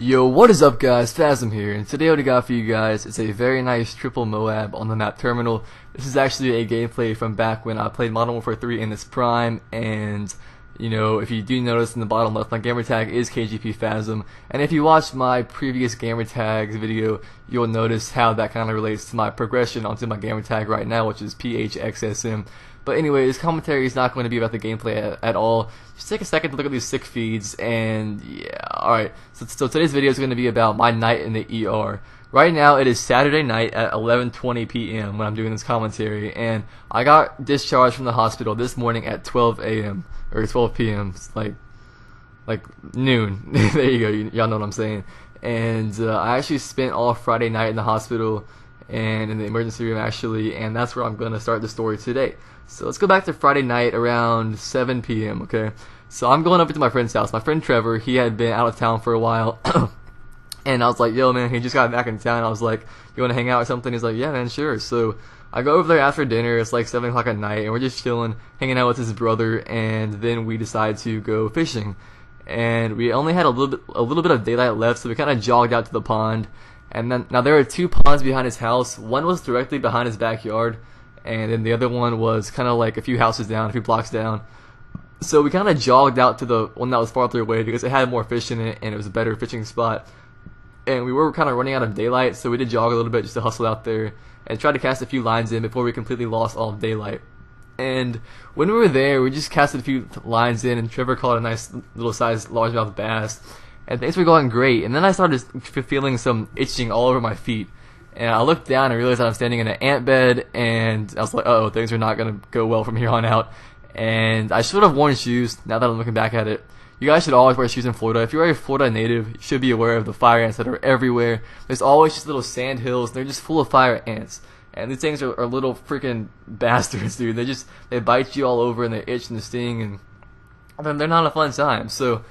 Yo, what is up guys, Phasm here, and today what I got for you guys is a very nice triple Moab on the map Terminal. This is actually a gameplay from back when I played Modern Warfare 3 in its prime, and you know, if you do notice in the bottom left, my gamertag is KGP Phasm, and if you watched my previous gamertags video, you'll notice how that kind of relates to my progression onto my gamertag right now, which is PHXSM. But anyway, this commentary is not going to be about the gameplay at all. Just take a second to look at these sick feeds, and yeah, alright. So today's video is going to be about my night in the ER. Right now, it is Saturday night at 11:20 p.m. when I'm doing this commentary, and I got discharged from the hospital this morning at 12 a.m. or 12 p.m. It's like noon. There you go. Y'all know what I'm saying. And I actually spent all Friday night in the hospital and in the emergency room actually, and that's where I'm going to start the story today. So let's go back to Friday night around 7 p.m. Okay, so I'm going over to my friend's house. My friend Trevor, he had been out of town for a while, and I was like, "Yo, man, he just got back in town." I was like, "You want to hang out or something?" He's like, "Yeah, man, sure." So I go over there after dinner. It's like 7 o'clock at night, and we're just chilling, hanging out with his brother, and then we decide to go fishing. And we only had a little bit of daylight left, so we kind of jogged out to the pond. And then now there are two ponds behind his house. One was directly behind his backyard, and then the other one was kind of like a few houses down, a few blocks down. So we kind of jogged out to the one that was farther away because it had more fish in it and it was a better fishing spot. And we were kind of running out of daylight, so we did jog a little bit just to hustle out there and try to cast a few lines in before we completely lost all of daylight. And when we were there, we just casted a few lines in, and Trevor caught a nice little sized largemouth bass. And things were going great, and then I started feeling some itching all over my feet. And I looked down and realized that I'm standing in an ant bed, and I was like, uh-oh, things are not going to go well from here on out. And I should have worn shoes, now that I'm looking back at it. You guys should always wear shoes in Florida. If you're a Florida native, you should be aware of the fire ants that are everywhere. There's always just little sand hills, and they're just full of fire ants. And these things are little freaking bastards, dude. They bite you all over, and they itch and they sting, and they're not a fun time. So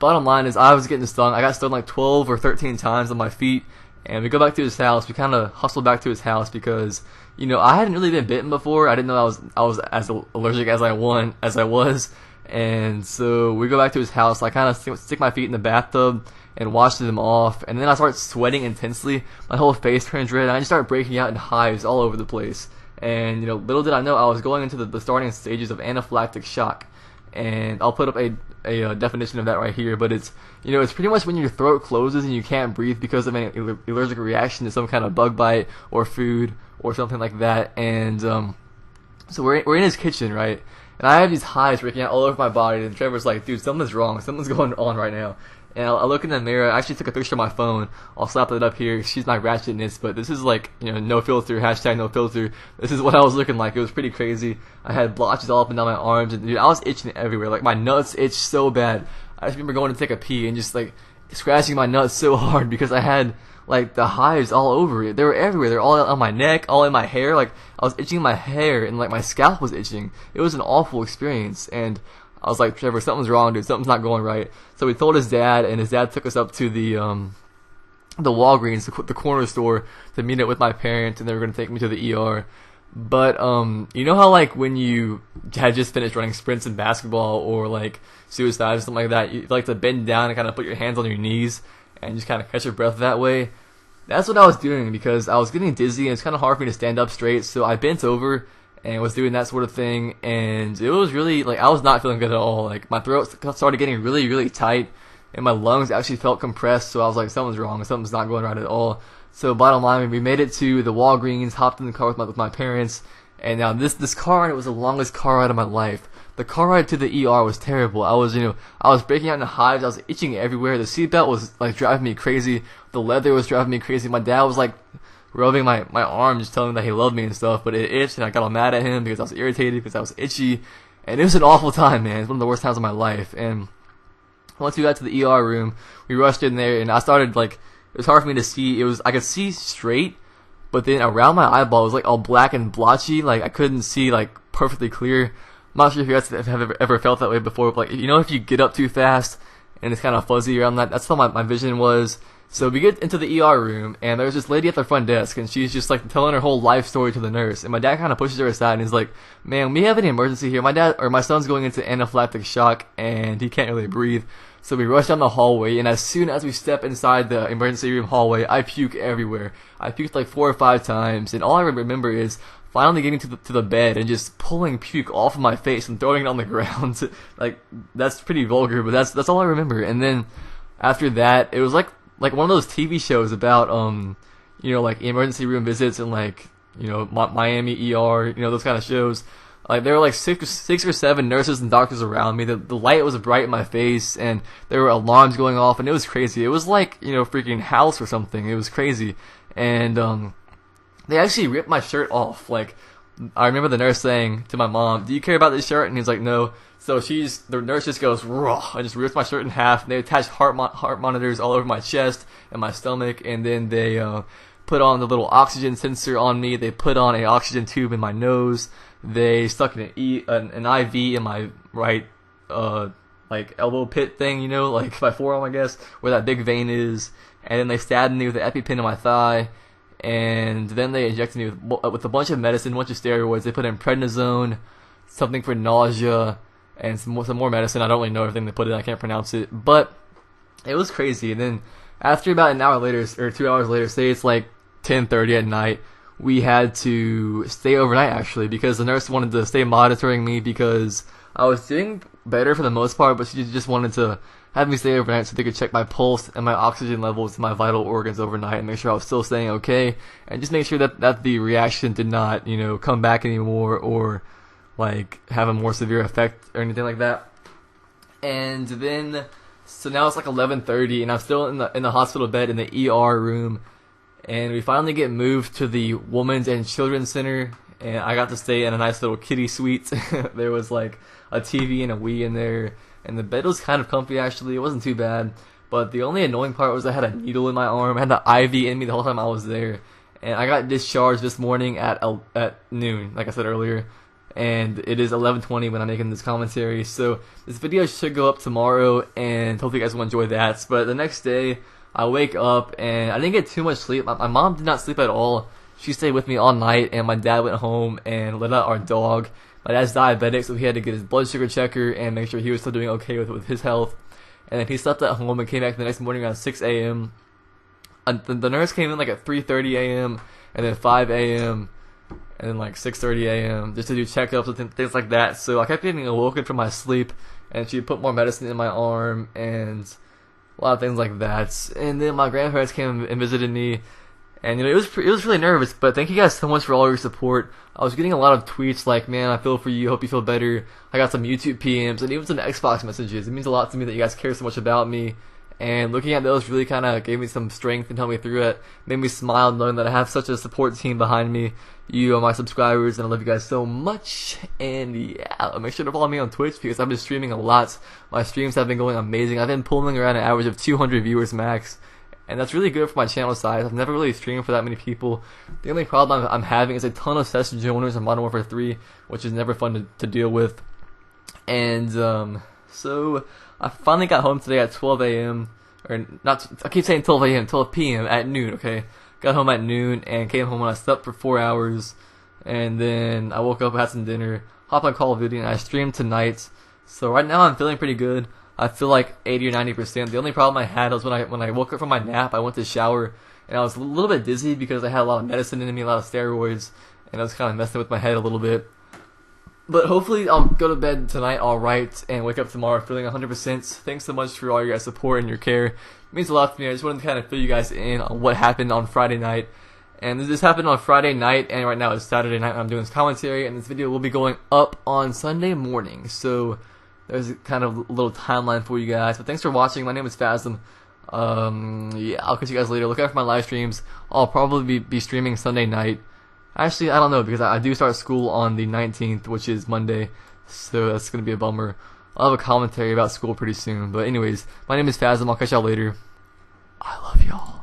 bottom line is I was getting stung. I got stung like 12 or 13 times on my feet. And we go back to his house. We kind of hustled back to his house because, you know, I hadn't really been bitten before. I didn't know I was as allergic as I was. And so we go back to his house. I kind of stick my feet in the bathtub and wash them off. And then I start sweating intensely. My whole face turns red. And I just start breaking out in hives all over the place. And, you know, little did I know I was going into the starting stages of anaphylactic shock. And I'll put up a definition of that right here, but it's, you know, it's pretty much when your throat closes and you can't breathe because of an allergic reaction to some kind of bug bite or food or something like that. And so we're in his kitchen, right? And I have these hives breaking out all over my body, and Trevor's like, "Dude, something's wrong. Something's going on right now." And I look in the mirror. I actually took a picture of my phone. I'll slap it up here. Excuse my ratchetness, but this is like, you know, no filter, hashtag no filter. This is what I was looking like. It was pretty crazy. I had blotches all up and down my arms, and dude, I was itching everywhere. Like, my nuts itched so bad. I just remember going to take a pee and just like scratching my nuts so hard because I had like the hives all over it. They were everywhere. They were all on my neck, all in my hair. Like, I was itching my hair, and like my scalp was itching. It was an awful experience, and I was like, "Trevor, something's wrong, dude. Something's not going right." So we told his dad, and his dad took us up to the Walgreens, the corner store, to meet up with my parents, and they were going to take me to the ER. But you know how like when you had just finished running sprints in basketball or like suicide or something like that, you like to bend down and kind of put your hands on your knees and just kind of catch your breath that way? That's what I was doing because I was getting dizzy and it's kind of hard for me to stand up straight. So I bent over and was doing that sort of thing, and it was really, like, I was not feeling good at all. Like, my throat started getting really, really tight, and my lungs actually felt compressed, so I was like, something's wrong, something's not going right at all. So bottom line, we made it to the Walgreens, hopped in the car with my parents, and now this car ride was the longest car ride of my life. The car ride to the ER was terrible. I was breaking out in hives, I was itching everywhere, the seatbelt was, like, driving me crazy, the leather was driving me crazy, my dad was, like, rubbing my arm, just telling me that he loved me and stuff, but it itched, and I got all mad at him because I was irritated, because I was itchy, and it was an awful time, man. It's one of the worst times of my life. And once we got to the ER room, we rushed in there, and I started, like, it was hard for me to see. I could see straight, but then around my eyeball, it was, like, all black and blotchy, like, I couldn't see, like, perfectly clear. I'm not sure if you guys have ever felt that way before, but, like, you know, if you get up too fast, and it's kind of fuzzy around that's how my vision was. So we get into the ER room, and there's this lady at the front desk, and she's just like telling her whole life story to the nurse. And my dad kind of pushes her aside, and he's like, "Man, we have an emergency here. My son's going into anaphylactic shock, and he can't really breathe. So we rush down the hallway, and as soon as we step inside the emergency room hallway, I puke everywhere. I puked like 4 or 5 times, and all I remember is finally getting to the bed and just pulling puke off of my face and throwing it on the ground. Like, that's pretty vulgar, but that's all I remember. And then after that, it was like one of those TV shows about like emergency room visits and like Miami ER, those kind of shows. Like, there were like six or seven nurses and doctors around me. The light was bright in my face, and there were alarms going off, and it was crazy. It was like freaking House or something. It was crazy, and they actually ripped my shirt off. Like, I remember the nurse saying to my mom, "Do you care about this shirt?" And he's like, "No." So the nurse just goes raw and just rips my shirt in half. And they attached heart monitors all over my chest and my stomach, and then they put on the little oxygen sensor on me. They put on an oxygen tube in my nose. They stuck an IV in my right like elbow pit thing, like my forearm, I guess, where that big vein is. And then they stabbed me with an EpiPen in my thigh. And then they injected me with a bunch of medicine, a bunch of steroids. They put in prednisone, something for nausea, and some more medicine. I don't really know everything they put in. I can't pronounce it. But it was crazy. And then after about an hour later, or 2 hours later, say it's like 10:30 at night, we had to stay overnight, actually, because the nurse wanted to stay monitoring me because I was doing better for the most part, but she just wanted to have me stay overnight so they could check my pulse and my oxygen levels and my vital organs overnight and make sure I was still staying okay, and just make sure that the reaction did not, come back anymore or like have a more severe effect or anything like that. And then, so now it's like 11:30, and I'm still in the hospital bed in the ER room. And we finally get moved to the Women's and Children's Center, and I got to stay in a nice little kiddie suite. There was like a TV and a Wii in there, and the bed was kind of comfy actually. It wasn't too bad, but the only annoying part was I had a needle in my arm. I had the IV in me the whole time I was there, and I got discharged this morning at noon, like I said earlier, and it is 11:20 when I'm making this commentary. So this video should go up tomorrow, and hopefully you guys will enjoy that. But the next day, I wake up and I didn't get too much sleep. My mom did not sleep at all. She stayed with me all night, and my dad went home and let out our dog. My dad's diabetic, so he had to get his blood sugar checker and make sure he was still doing okay with his health. And then he slept at home and came back the next morning around 6 a.m. The nurse came in like at 3:30 a.m. and then 5 a.m. and then like 6:30 a.m. just to do checkups and things like that. So I kept getting awoken from my sleep, and she put more medicine in my arm and a lot of things like that. And then my grandparents came and visited me, and it was really nervous. But thank you guys so much for all your support. I was getting a lot of tweets like, "Man, I feel for you. Hope you feel better." I got some YouTube PMs and even some Xbox messages. It means a lot to me that you guys care so much about me. And looking at those really kind of gave me some strength and helped me through it. Made me smile knowing that I have such a support team behind me. You are my subscribers, and I love you guys so much. And yeah, make sure to follow me on Twitch because I've been streaming a lot. My streams have been going amazing. I've been pulling around an average of 200 viewers max, and that's really good for my channel size. I've never really streamed for that many people. The only problem I'm having is a ton of session joiners on Modern Warfare 3, which is never fun to deal with. And so I finally got home today at 12 a.m. or not. I keep saying 12 a.m. 12 p.m. at noon. Okay, got home at noon and came home when I slept for 4 hours, and then I woke up, had some dinner, hopped on Call of Duty, and I streamed tonight. So right now I'm feeling pretty good. I feel like 80 or 90%. The only problem I had was when I woke up from my nap, I went to shower, and I was a little bit dizzy because I had a lot of medicine in me, a lot of steroids, and I was kind of messing with my head a little bit. But hopefully I'll go to bed tonight alright and wake up tomorrow feeling 100%. Thanks so much for all your guys' support and your care. It means a lot to me. I just wanted to kind of fill you guys in on what happened on Friday night. And this happened on Friday night, and right now it's Saturday night when I'm doing this commentary, and this video will be going up on Sunday morning. So there's kind of a little timeline for you guys. But thanks for watching. My name is Phasm. Yeah, I'll catch you guys later. Look out for my live streams. I'll probably be streaming Sunday night. Actually, I don't know, because I do start school on the 19th, which is Monday, so that's going to be a bummer. I'll have a commentary about school pretty soon, but anyways, my name is Phasm, I'll catch y'all later. I love y'all.